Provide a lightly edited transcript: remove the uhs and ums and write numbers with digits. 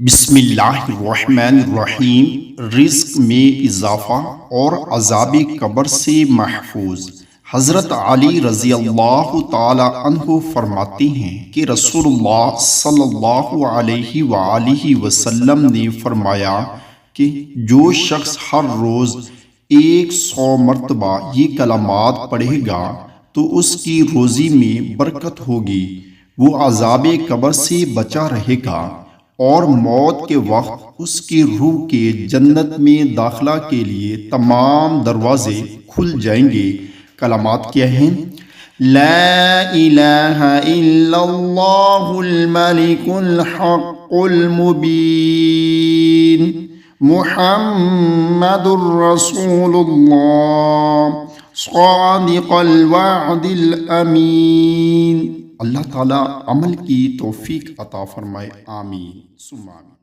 بسم اللہ الرحمن الرحیم۔ رزق میں اضافہ اور عذاب قبر سے محفوظ۔ حضرت علی رضی اللہ تعالی عنہ فرماتے ہیں کہ رسول اللہ صلی اللہ علیہ وآلہ وسلم نے فرمایا کہ جو شخص ہر روز 100 مرتبہ یہ کلمات پڑھے گا تو اس کی روزی میں برکت ہوگی، وہ عذاب قبر سے بچا رہے گا اور موت کے وقت اس کی روح کے جنت میں داخلہ کے لیے تمام دروازے کھل جائیں گے۔ کلمات کیا ہیں؟ لا الہ الا اللہ الملک الحق المبین، محمد الرسول اللہ صادق الوعد الامین۔ اللہ تعالیٰ عمل کی توفیق عطا فرمائے، آمین ثم آمین۔